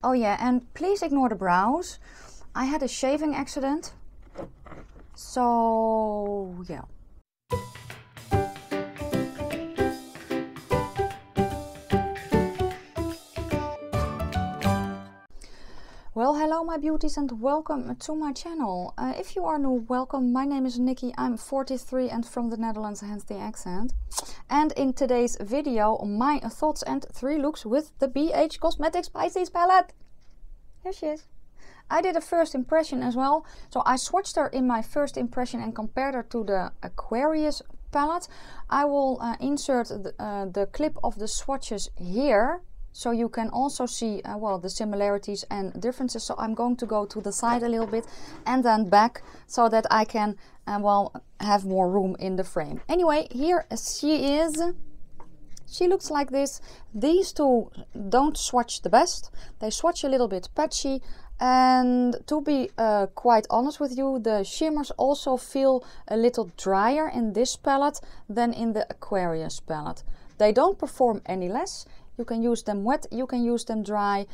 Oh yeah, and please ignore the brows. I had a shaving accident. So yeah. Well, hello my beauties and welcome to my channel. If you are new, welcome. My name is Nikki. I'm 43 and from the Netherlands, hence the accent. And in today's video, my thoughts and 3 looks with the BH Cosmetics Pisces palette. Here she is. I did a first impression as well. So I swatched her in my first impression and compared her to the Aquarius palette. I will insert the clip of the swatches here. So you can also see, well, the similarities and differences. So I'm going to go to the side a little bit and then back so that I can, well, have more room in the frame. Anyway, here she is. She looks like this. These two don't swatch the best. They swatch a little bit patchy. And to be quite honest with you, the shimmers also feel a little drier in this palette than in the Aquarius palette. They don't perform any less. You can use them wet, you can use them dry.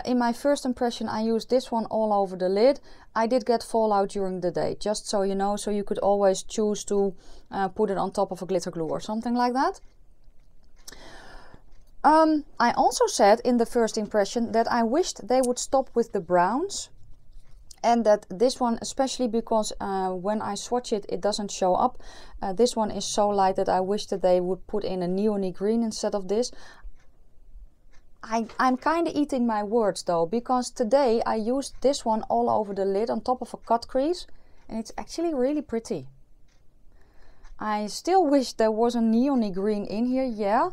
In my first impression, I used this one all over the lid. I did get fallout during the day, just so you know. So you could always choose to put it on top of a glitter glue or something like that. I also said in the first impression that I wished they would stop with the browns. And that this one, especially because when I swatch it, it doesn't show up. This one is so light that I wish that they would put in a neon green instead of this. I'm kind of eating my words though, because today I used this one all over the lid on top of a cut crease. And it's actually really pretty. I still wish there was a neon green in here, yeah.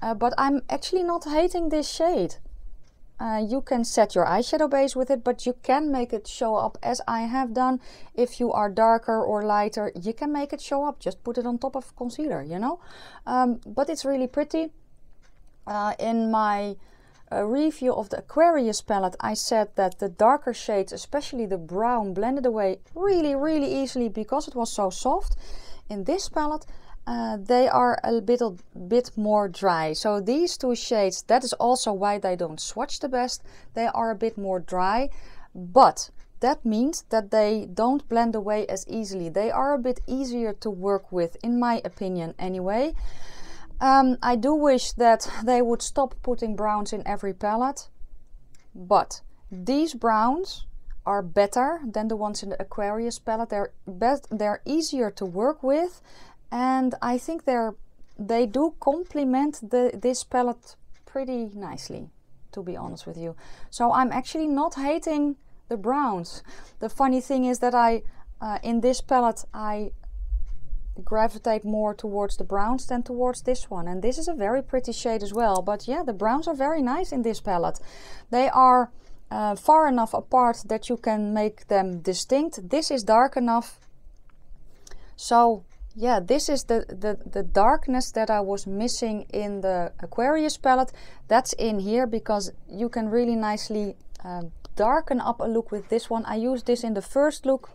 But I'm actually not hating this shade. You can set your eyeshadow base with it, but you can make it show up as I have done. If you are darker or lighter, you can make it show up. Just put it on top of concealer, you know. But it's really pretty. In my review of the Aquarius palette, I said that the darker shades, especially the brown, blended away really easily because it was so soft. In this palette, they are a bit more dry. So these two shades, that is also why they don't swatch the best. They are a bit more dry, but that means that they don't blend away as easily. They are a bit easier to work with, in my opinion anyway. I do wish that they would stop putting browns in every palette, but these browns are better than the ones in the Aquarius palette. They're easier to work with, and I think they do complement this palette pretty nicely, to be honest with you. So I'm actually not hating the browns. The funny thing is that in this palette I gravitate more towards the browns than towards this one, and this is a very pretty shade as well. But yeah, the browns are very nice in this palette. They are far enough apart that you can make them distinct. This is dark enough, so yeah, this is the darkness that I was missing in the Aquarius palette. That's in here because you can really nicely darken up a look with this one. I used this in the first look,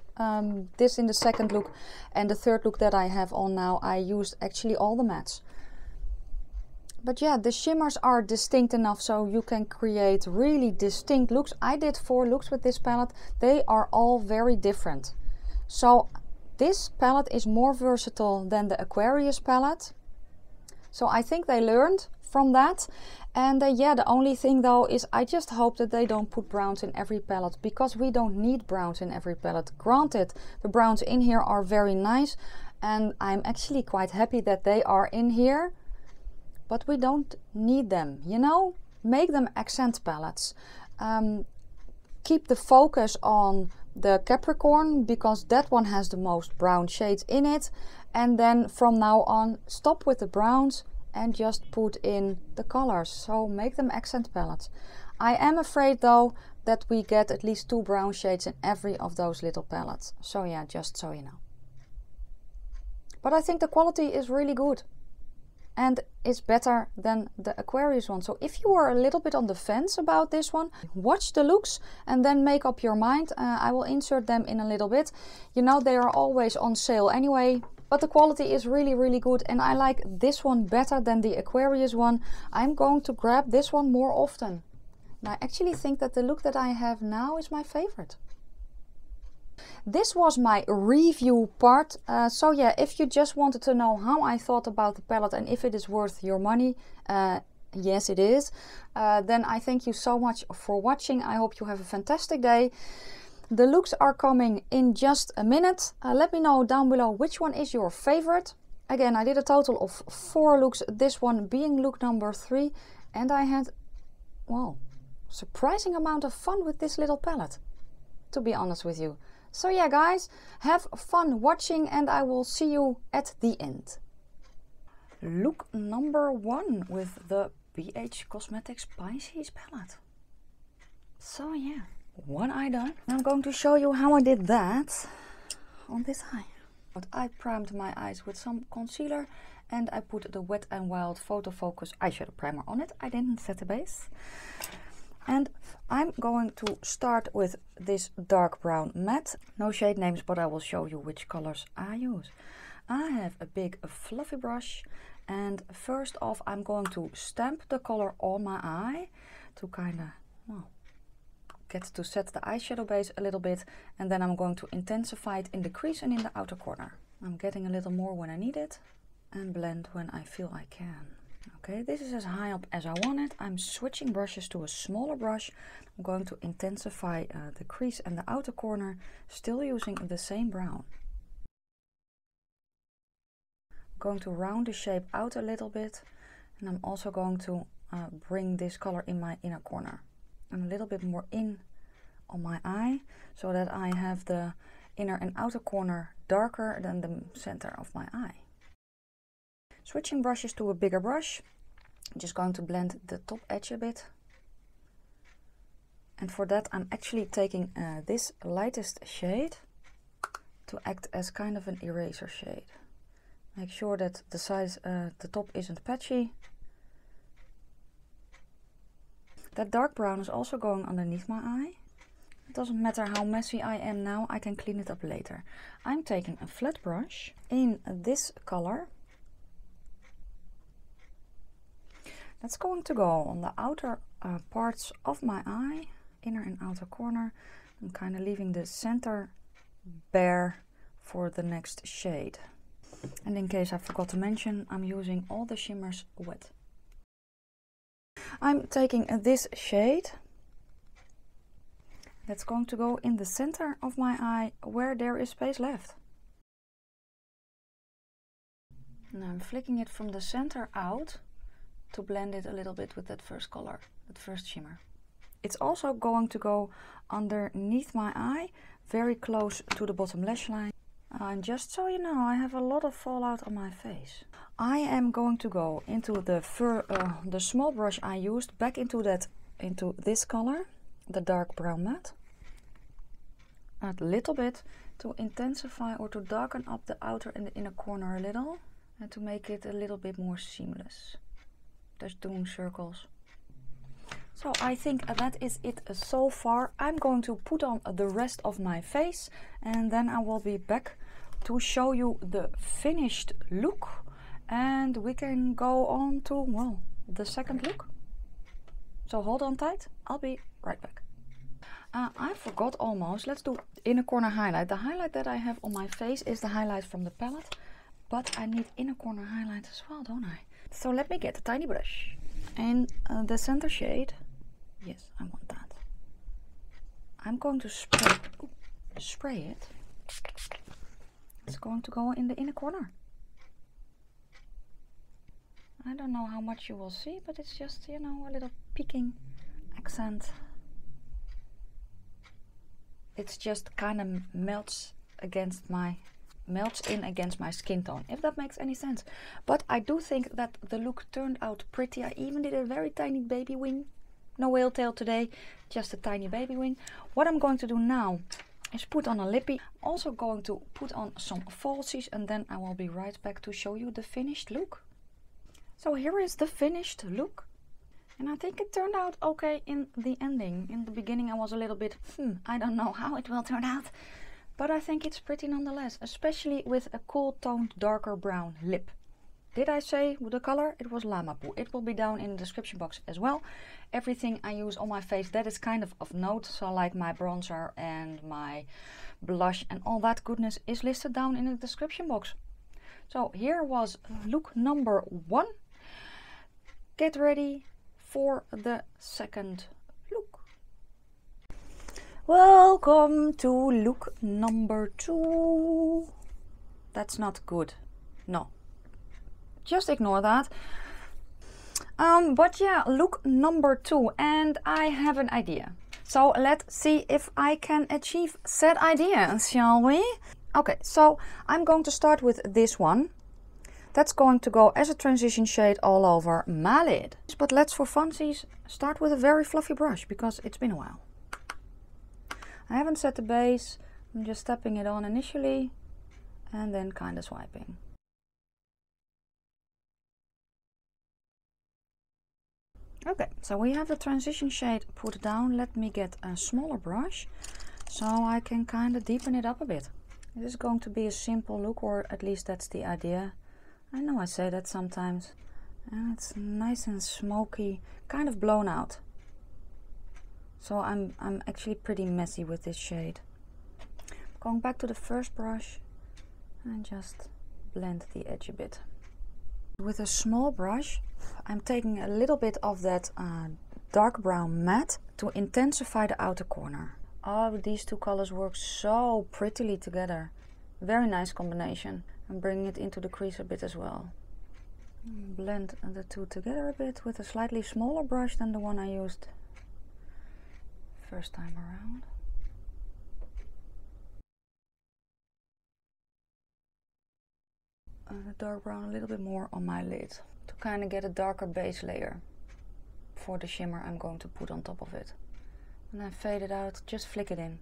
this in the second look, and the third look that I have on now, I used actually all the mattes. But yeah, the shimmers are distinct enough so you can create really distinct looks. I did 4 looks with this palette. They are all very different. So this palette is more versatile than the Aquarius palette. So I think they learned from that. And yeah, the only thing though is I just hope that they don't put browns in every palette, because we don't need browns in every palette. Granted, the browns in here are very nice and I'm actually quite happy that they are in here, but we don't need them, you know. Make them accent palettes. Keep the focus on the Capricorn because that one has the most brown shades in it, and then from now on stop with the browns and just put in the colors. So make them accent palettes. I am afraid though that we get at least 2 brown shades in every of those little palettes. So yeah, just so you know. But I think the quality is really good and it's better than the Aquarius one. So if you are a little bit on the fence about this one, watch the looks and then make up your mind. I will insert them in a little bit. You know, they are always on sale anyway. But the quality is really good and I like this one better than the Aquarius one. I'm going to grab this one more often. I actually think that the look that I have now is my favorite. This was my review part. So yeah, if you just wanted to know how I thought about the palette and if it is worth your money, yes it is, then I thank you so much for watching. I hope you have a fantastic day. The looks are coming in just a minute. Let me know down below which one is your favorite. Again, I did a total of 4 looks, this one being look number 3, and I had, well, surprising amount of fun with this little palette, to be honest with you. So yeah guys, have fun watching and I will see you at the end. Look number 1 with the BH Cosmetics Pisces palette. So yeah, one eye done. I'm going to show you how I did that on this eye. But I primed my eyes with some concealer and I put the Wet n Wild Photo Focus eyeshadow primer on it. I didn't set the base. And I'm going to start with this dark brown matte. No shade names, but I will show you which colors I use. I have a big fluffy brush and first off I'm going to stamp the color on my eye to kind of, well, get to set the eyeshadow base a little bit, and then I'm going to intensify it in the crease and in the outer corner. I'm getting a little more when I need it and blend when I feel I can. Okay, this is as high up as I want it. I'm switching brushes to a smaller brush. I'm going to intensify the crease and the outer corner, still using the same brown. I'm going to round the shape out a little bit, and I'm also going to bring this color in my inner corner and a little bit more in on my eye, so that I have the inner and outer corner darker than the center of my eye. Switching brushes to a bigger brush, I'm just going to blend the top edge a bit. And for that I'm actually taking this lightest shade to act as kind of an eraser shade. Make sure that the size, the top isn't patchy. That dark brown is also going underneath my eye. It doesn't matter how messy I am now, I can clean it up later. I'm taking a flat brush in this color. That's going to go on the outer parts of my eye, inner and outer corner. I'm kind of leaving the center bare for the next shade. And in case I forgot to mention, I'm using all the shimmers wet. I'm taking this shade. That's going to go in the center of my eye where there is space left. Now I'm flicking it from the center out to blend it a little bit with that first color, that first shimmer. It's also going to go underneath my eye, very close to the bottom lash line. And just so you know, I have a lot of fallout on my face. I am going to go into the small brush I used, back into this color, the dark brown matte. A little bit to intensify or to darken up the outer and the inner corner a little, and to make it a little bit more seamless. Just doing circles. So I think that is it so far. I'm going to put on the rest of my face and then I will be back to show you the finished look, and we can go on to, well, the second look. So hold on tight, I'll be right back. I forgot almost, let's do inner corner highlight. The highlight that I have on my face is the highlight from the palette, but I need inner corner highlight as well, don't I? So let me get a tiny brush and the center shade. Yes, I want that. I'm going to spray it. It's going to go in the inner corner. I don't know how much you will see, but it's just, you know, a little peeking accent. It's just kind of melts in against my skin tone, if that makes any sense. But I do think that the look turned out pretty. I even did a very tiny baby wing. No whale tail today, just a tiny baby wing. What I'm going to do now is put on a lippie. I'm also going to put on some falsies, and then I will be right back to show you the finished look. So here is the finished look. And I think it turned out okay in the ending. In the beginning I was a little bit, I don't know how it will turn out. But I think it's pretty nonetheless, especially with a cool toned darker brown lip. Did I say the color? It was Llama Pooh. It will be down in the description box as well. Everything I use on my face that is kind of note, so like my bronzer and my blush and all that goodness is listed down in the description box. So here was look number 1. Get ready for the second look. Welcome to look number 2. That's not good. No. Just ignore that. But yeah, look number 2, and I have an idea. So let's see if I can achieve said idea, shall we? Okay, so I'm going to start with this one. That's going to go as a transition shade all over my lid. But let's, for funsies, start with a very fluffy brush, because it's been a while. I haven't set the base. I'm just tapping it on initially and then kind of swiping. Okay, so we have the transition shade put down. Let me get a smaller brush so I can kind of deepen it up a bit. This is going to be a simple look, or at least that's the idea. I know I say that sometimes. And it's nice and smoky, kind of blown out. So I'm actually pretty messy with this shade. Going back to the first brush and just blend the edge a bit. With a small brush, I'm taking a little bit of that dark brown matte to intensify the outer corner. Oh, these two colors work so prettily together. Very nice combination. And bringing it into the crease a bit as well. Blend the two together a bit with a slightly smaller brush than the one I used first time around. The dark brown a little bit more on my lid to kind of get a darker base layer for the shimmer I'm going to put on top of it. And then fade it out, just flick it in.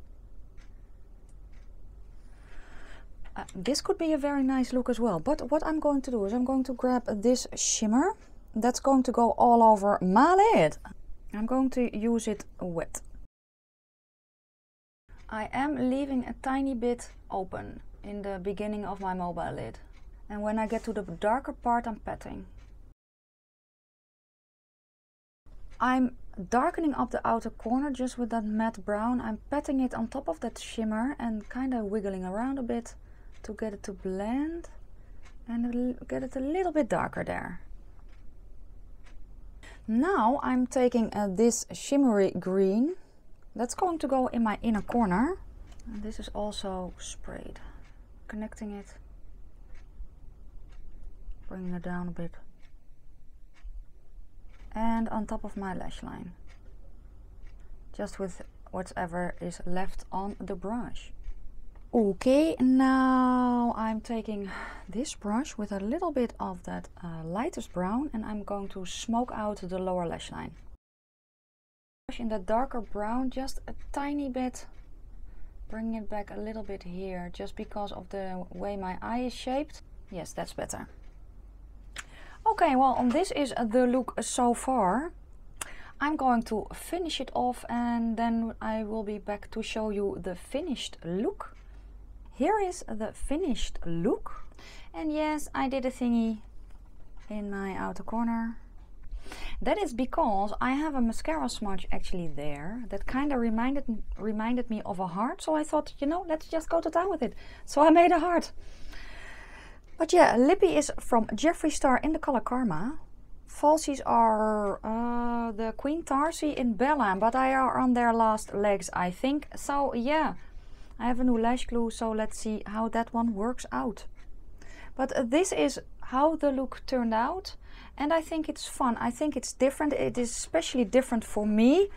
This could be a very nice look as well, but what I'm going to do is I'm going to grab this shimmer that's going to go all over my lid. I'm going to use it wet. I am leaving a tiny bit open in the beginning of my mobile lid. And when I get to the darker part, I'm patting. I'm darkening up the outer corner just with that matte brown. I'm patting it on top of that shimmer and kind of wiggling around a bit to get it to blend and get it a little bit darker there. Now I'm taking this shimmery green. That's going to go in my inner corner. And this is also sprayed. Connecting it. Bringing it down a bit. And on top of my lash line. Just with whatever is left on the brush. Okay, now I'm taking this brush with a little bit of that lightest brown and I'm going to smoke out the lower lash line. In the darker brown, just a tiny bit. Bringing it back a little bit here, just because of the way my eye is shaped. Yes, that's better. Okay, well, this is the look so far. I'm going to finish it off and then I will be back to show you the finished look. Here is the finished look. And yes, I did a thingy in my outer corner. That is because I have a mascara smudge actually there that kind of reminded me of a heart. So I thought, you know, let's just go to town with it. So I made a heart. But yeah, Lippie is from Jeffree Star in the color Karma. Falsies are the Queen Tarzi in Bella, but I are on their last legs, I think. So yeah, I have a new lash glue, so let's see how that one works out. But this is how the look turned out, and I think it's fun. I think it's different. It is especially different for me,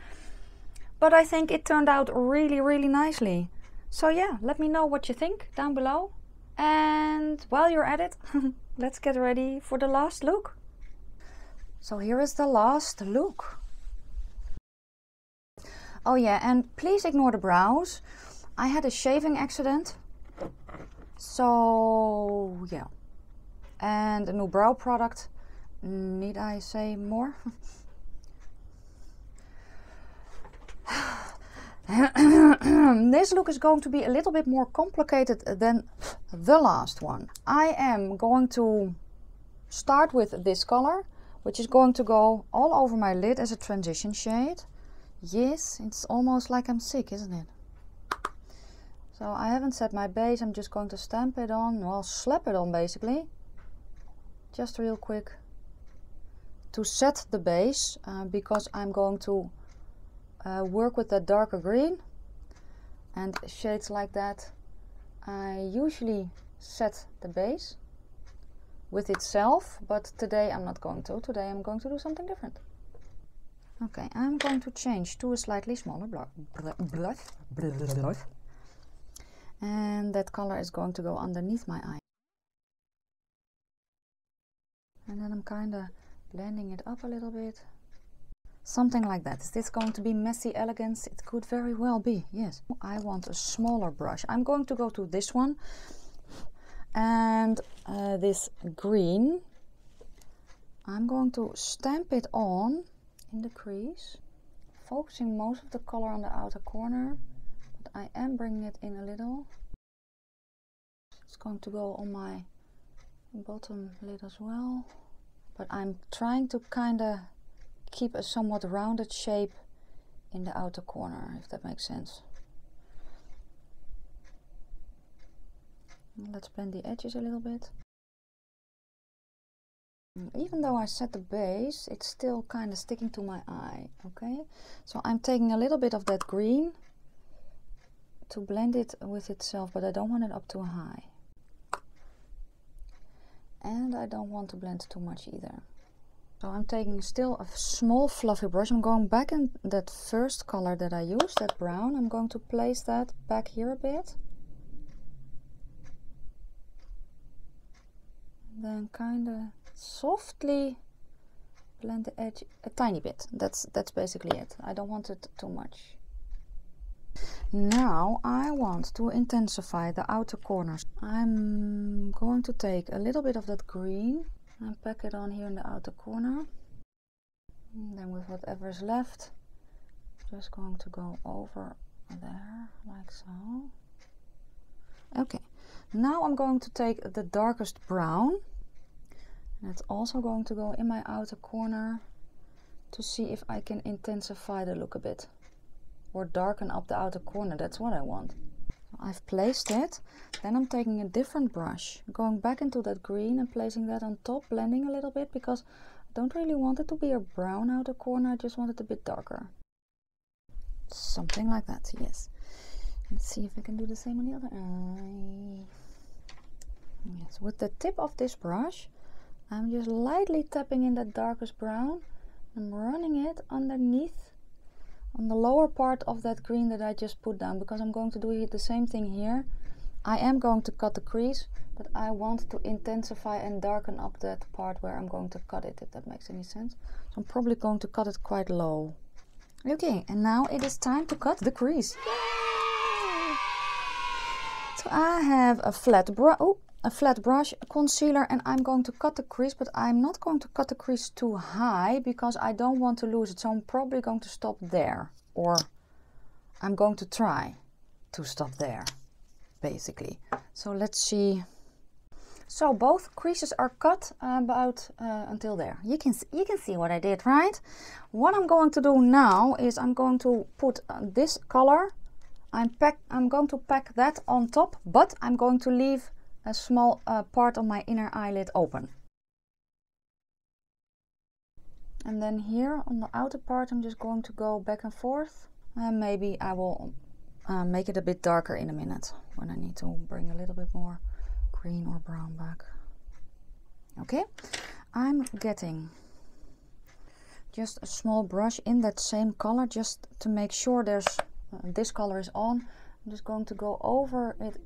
but I think it turned out really, really nicely. So yeah, let me know what you think down below. And while you're at it, let's get ready for the last look. So here is the last look. Oh yeah, and please ignore the brows. I had a shaving accident. So yeah. And a new brow product. Need I say more? This look is going to be a little bit more complicated than the last one. I am going to start with this color, which is going to go all over my lid as a transition shade. Yes, it's almost like I'm sick, isn't it? So I haven't set my base, I'm just going to stamp it on, well, slap it on basically. Just real quick to set the base, because I'm going to work with that darker green and shades like that. I usually set the base with itself, but today I'm not going to. Today I'm going to do something different. Okay, I'm going to change to a slightly smaller blush. And that color is going to go underneath my eye. And then I'm kind of blending it up a little bit. Something like that. Is this going to be messy elegance? It could very well be, yes. I want a smaller brush. I'm going to go to this one. And this green, I'm going to stamp it on in the crease, focusing most of the color on the outer corner, but I am bringing it in a little. It's going to go on my bottom lid as well, but I'm trying to kind of keep a somewhat rounded shape in the outer corner, if that makes sense. Let's blend the edges a little bit. Even though I set the base, it's still kind of sticking to my eye, okay? So I'm taking a little bit of that green to blend it with itself, but I don't want it up too high. And I don't want to blend too much either. So I'm taking still a small fluffy brush. I'm going back in that first color that I used, that brown. I'm going to place that back here a bit. Then kind of softly blend the edge a tiny bit. That's basically it. I don't want it too much. Now I want to intensify the outer corners. I'm going to take a little bit of that green and pack it on here in the outer corner. And then with whatever is left, just going to go over there like so. Okay, now I'm going to take the darkest brown. And it's also going to go in my outer corner to see if I can intensify the look a bit. Or darken up the outer corner, that's what I want. So I've placed it, then I'm taking a different brush, going back into that green and placing that on top, blending a little bit, because I don't really want it to be a brown outer corner, I just want it a bit darker. Something like that, yes. Let's see if I can do the same on the other eye. Yes, with the tip of this brush, I'm just lightly tapping in that darkest brown. I'm running it underneath on the lower part of that green that I just put down, because I'm going to do the same thing here. I am going to cut the crease, but I want to intensify and darken up that part where I'm going to cut it, if that makes any sense. So I'm probably going to cut it quite low. Okay, and now it is time to cut the crease. Yay! So I have a flat brush, concealer, and I'm going to cut the crease, but I'm not going to cut the crease too high because I don't want to lose it. So I'm probably going to stop there, or I'm going to try to stop there, basically. So let's see. So both creases are cut about until there. You can see what I did, right? What I'm going to do now is I'm going to put this color. I'm going to pack that on top, but I'm going to leave a small part of my inner eyelid open. And then here on the outer part, I'm just going to go back and forth. And maybe I will make it a bit darker in a minute when I need to bring a little bit more green or brown back. Okay, I'm getting just a small brush in that same color just to make sure there's this color is on. I'm just going to go over it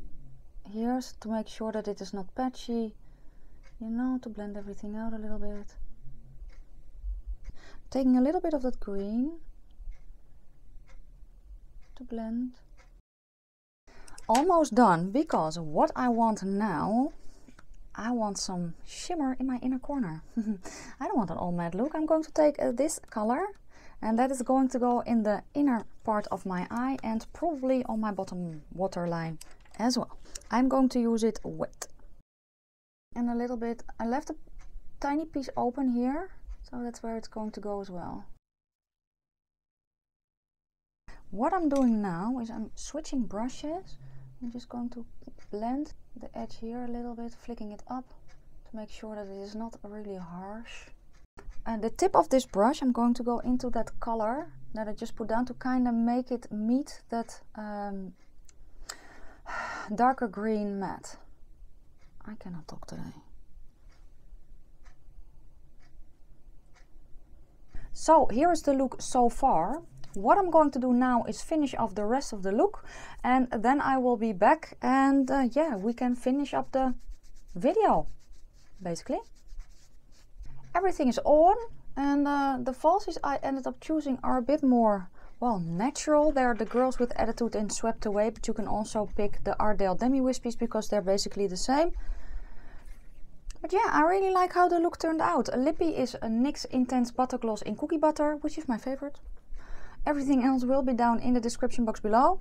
here to make sure that it is not patchy, you know, to blend everything out a little bit. Taking a little bit of that green to blend. Almost done, because what I want now, I want some shimmer in my inner corner. I don't want an all matte look. I'm going to take this color, and that is going to go in the inner part of my eye and probably on my bottom waterline as well. I'm going to use it wet. And a little bit, I left tiny piece open here, so that's where it's going to go as well. What I'm doing now is I'm switching brushes. I'm just going to blend the edge here a little bit, flicking it up to make sure that it is not really harsh. And the tip of this brush, I'm going to go into that color that I just put down to kind of make it meet that darker green matte. I cannot talk today. So here is the look so far. What I'm going to do now is finish off the rest of the look, and then I will be back, and yeah, we can finish up the video basically. Everything is on, and the falsies I ended up choosing are a bit more, well, natural. They're the Girls with Attitude in Swept Away, but you can also pick the Ardell Demi Wispies because they're basically the same. But yeah, I really like how the look turned out. Lippie is a NYX Intense Butter Gloss in Cookie Butter, which is my favorite. Everything else will be down in the description box below.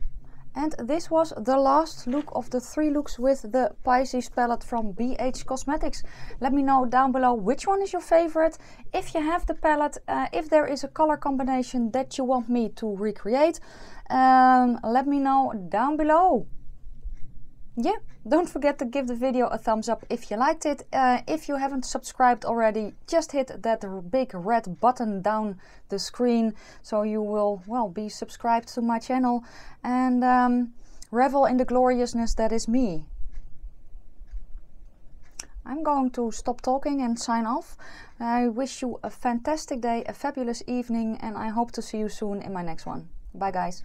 And this was the last look of the 3 looks with the Pisces palette from BH Cosmetics. Let me know down below which one is your favorite. If you have the palette, if there is a color combination that you want me to recreate, let me know down below. Yeah, don't forget to give the video a thumbs up if you liked it. If you haven't subscribed already, just hit that big red button down the screen so you will, well, be subscribed to my channel and revel in the gloriousness that is me. I'm going to stop talking and sign off. I wish you a fantastic day, a fabulous evening, and I hope to see you soon in my next one. Bye guys.